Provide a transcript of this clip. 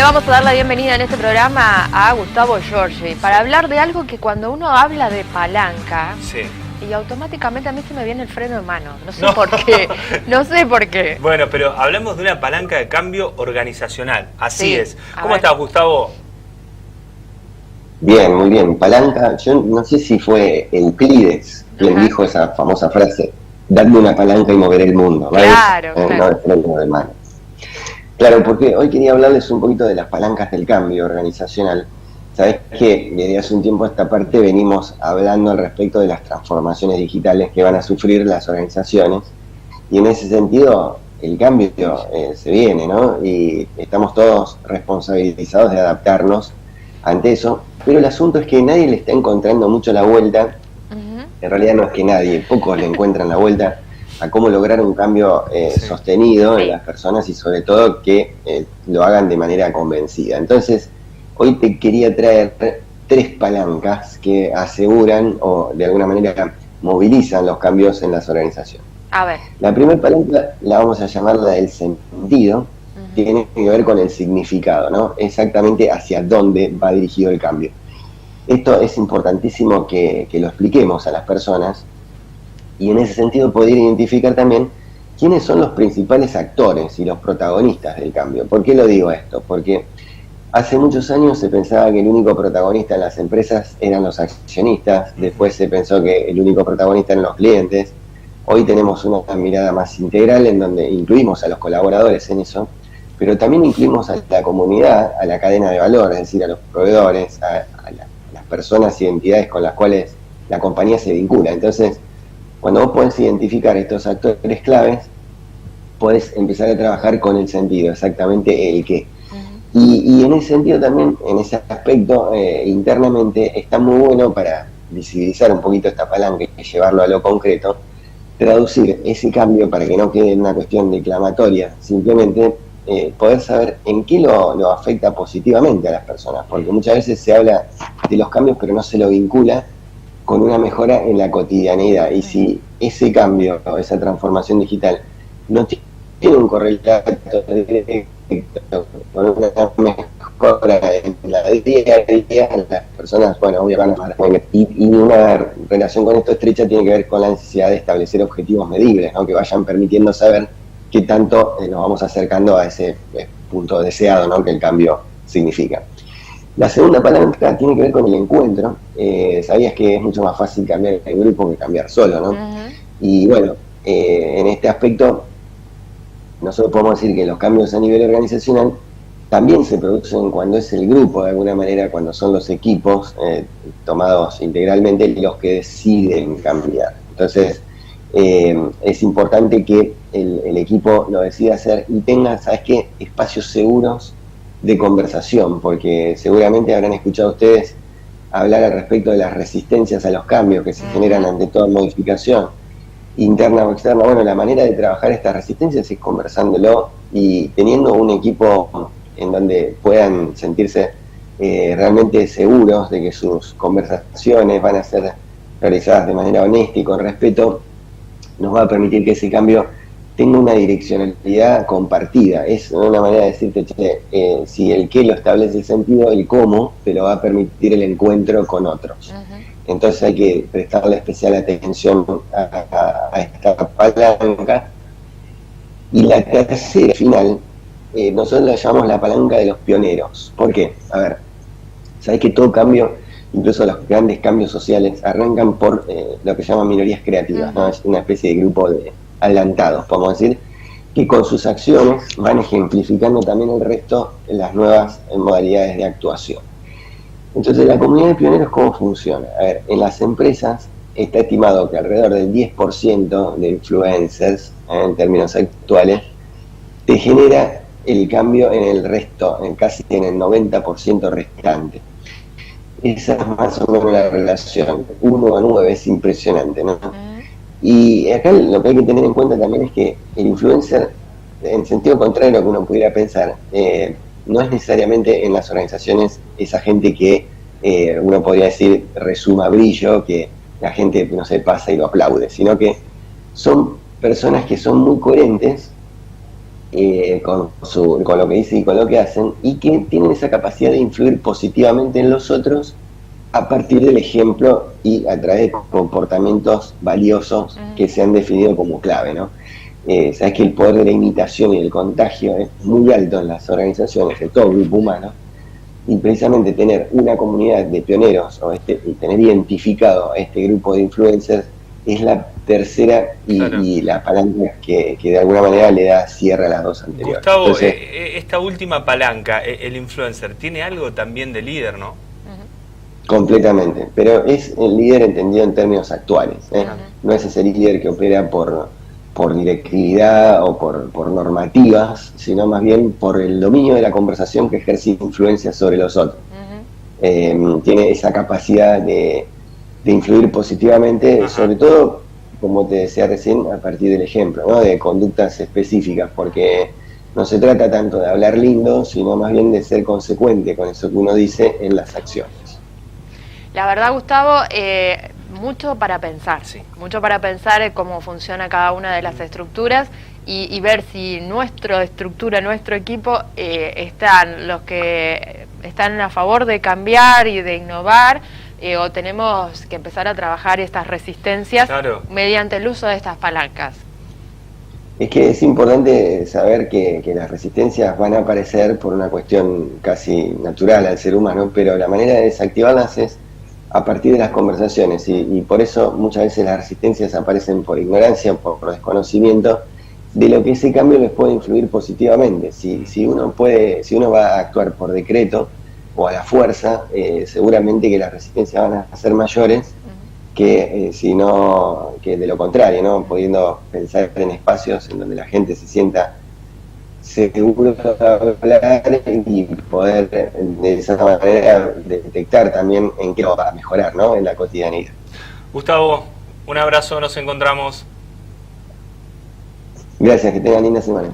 Le vamos a dar la bienvenida en este programa a Gustavo Giorgi para hablar de algo que cuando uno habla de palanca, sí, y automáticamente a mí se me viene el freno de mano. No sé por qué. No sé por qué. Bueno, pero hablamos de una palanca de cambio organizacional. Así Sí, es. a ¿Cómo ver. estás, Gustavo? Bien, muy bien. Palanca, yo no sé si fue Euclides quien Ajá. dijo esa famosa frase, dadme una palanca y moveré el mundo. Claro, ¿Vale? claro. No de freno de mano. Claro, porque hoy quería hablarles un poquito de las palancas del cambio organizacional. Sabés que desde hace un tiempo a esta parte venimos hablando al respecto de las transformaciones digitales que van a sufrir las organizaciones, y en ese sentido el cambio se viene, ¿no? Y estamos todos responsabilizados de adaptarnos ante eso, pero el asunto es que nadie le está encontrando mucho la vuelta. Ujú. En realidad no es que nadie, pocos le encuentran la vuelta a cómo lograr un cambio Sí. sostenido Sí. en las personas, y sobre todo que lo hagan de manera convencida. Entonces, hoy te quería traer 3 palancas que aseguran o de alguna manera movilizan los cambios en las organizaciones. A ver. La primera palanca la vamos a llamar la del sentido. Ujú. Tiene que ver con el significado, ¿no? Exactamente hacia dónde va dirigido el cambio. Esto es importantísimo que lo expliquemos a las personas, y en ese sentido poder identificar también quiénes son los principales actores y los protagonistas del cambio. ¿Por qué lo digo esto? Porque hace muchos años se pensaba que el único protagonista en las empresas eran los accionistas, después se pensó que el único protagonista eran los clientes. Hoy tenemos una mirada más integral en donde incluimos a los colaboradores en eso, pero también incluimos a la comunidad, a la cadena de valor, es decir, a los proveedores, a las personas y entidades con las cuales la compañía se vincula. Entonces, cuando vos podés identificar estos actores claves, podés empezar a trabajar con el sentido, exactamente el qué. Ujú. Y en ese sentido también, en ese aspecto, internamente está muy bueno para visibilizar un poquito esta palanca y llevarlo a lo concreto, traducir ese cambio para que no quede en una cuestión declamatoria, simplemente poder saber en qué lo afecta positivamente a las personas, porque muchas veces se habla de los cambios pero no se lo vincula con una mejora en la cotidianidad. Y si ese cambio o esa transformación digital no tiene un correlato directo con una mejora en la día a día, las personas, bueno, obviamente van a mejorar. Y una relación con esto estrecha tiene que ver con la necesidad de establecer objetivos medibles, ¿no? Que vayan permitiendo saber qué tanto nos vamos acercando a ese punto deseado, ¿no? Que el cambio significa. La segunda palanca tiene que ver con el encuentro. Sabías que es mucho más fácil cambiar el grupo que cambiar solo, ¿no? Ujú. Y bueno, en este aspecto, nosotros podemos decir que los cambios a nivel organizacional también se producen cuando es el grupo, de alguna manera, cuando son los equipos tomados integralmente los que deciden cambiar. Entonces, es importante que el equipo lo decida hacer y tenga, ¿sabes qué?, espacios seguros de conversación, porque seguramente habrán escuchado ustedes hablar al respecto de las resistencias a los cambios que se generan ante toda modificación, interna o externa. Bueno, la manera de trabajar estas resistencias es conversándolo y teniendo un equipo en donde puedan sentirse realmente seguros de que sus conversaciones van a ser realizadas de manera honesta y con respeto. Nos va a permitir que ese cambio tenga una direccionalidad compartida. Es una manera de decirte, che, si el qué lo establece el sentido, el cómo te lo va a permitir el encuentro con otros. Ujú. Entonces hay que prestarle especial atención a esta palanca. Y la tercera, final, nosotros la llamamos la palanca de los pioneros. ¿Por qué? A ver, sabés que todo cambio, incluso los grandes cambios sociales, arrancan por lo que se llaman minorías creativas, ¿no? Es una especie de grupo de adelantados, podemos decir, que con sus acciones van ejemplificando también el resto en las nuevas modalidades de actuación. Entonces, la comunidad de pioneros, ¿cómo funciona? A ver, en las empresas está estimado que alrededor del 10% de influencers, en términos actuales, te genera el cambio en el resto, casi en el 90% restante. Esa es más o menos la relación, 1 a 9, es impresionante, ¿no? Ujú. Y acá lo que hay que tener en cuenta también es que el influencer, en sentido contrario a lo que uno pudiera pensar, no es necesariamente en las organizaciones esa gente que uno podría decir resuma brillo, que la gente, no sé, pasa y lo aplaude, sino que son personas que son muy coherentes con lo que dicen y con lo que hacen, y que tienen esa capacidad de influir positivamente en los otros a partir del ejemplo y a través de comportamientos valiosos que se han definido como clave, ¿no? Sabes que el poder de la imitación y el contagio es muy alto en las organizaciones, de todo grupo humano, y precisamente tener una comunidad de pioneros y tener identificado a este grupo de influencers es la tercera y la palanca que de alguna manera le da cierre a las dos anteriores. Gustavo, entonces, esta última palanca, el influencer, tiene algo también de líder, ¿no? completamente, pero es el líder entendido en términos actuales, ¿eh? No es ese líder que opera por directividad o por normativas, sino más bien por el dominio de la conversación que ejerce influencia sobre los otros. Tiene esa capacidad de influir positivamente, sobre todo, como te decía recién, a partir del ejemplo, ¿no? De conductas específicas, porque no se trata tanto de hablar lindo, sino más bien de ser consecuente con eso que uno dice en las acciones. La verdad, Gustavo, mucho para pensar, mucho para pensar cómo funciona cada una de las estructuras y ver si nuestra estructura, nuestro equipo, están los que están a favor de cambiar y de innovar, o tenemos que empezar a trabajar estas resistencias mediante el uso de estas palancas. Es que es importante saber que las resistencias van a aparecer por una cuestión casi natural al ser humano, pero la manera de desactivarlas es a partir de las conversaciones, y por eso muchas veces las resistencias aparecen por ignorancia, por desconocimiento de lo que ese cambio les puede influir positivamente. Si uno va a actuar por decreto o a la fuerza, seguramente que las resistencias van a ser mayores que que de lo contrario, ¿no? Pudiendo pensar en espacios en donde la gente se sienta seguro de hablar y poder de esa manera detectar también en qué va a mejorar, ¿no? En la cotidianidad. Gustavo, un abrazo, nos encontramos. Gracias, que tengan linda semana.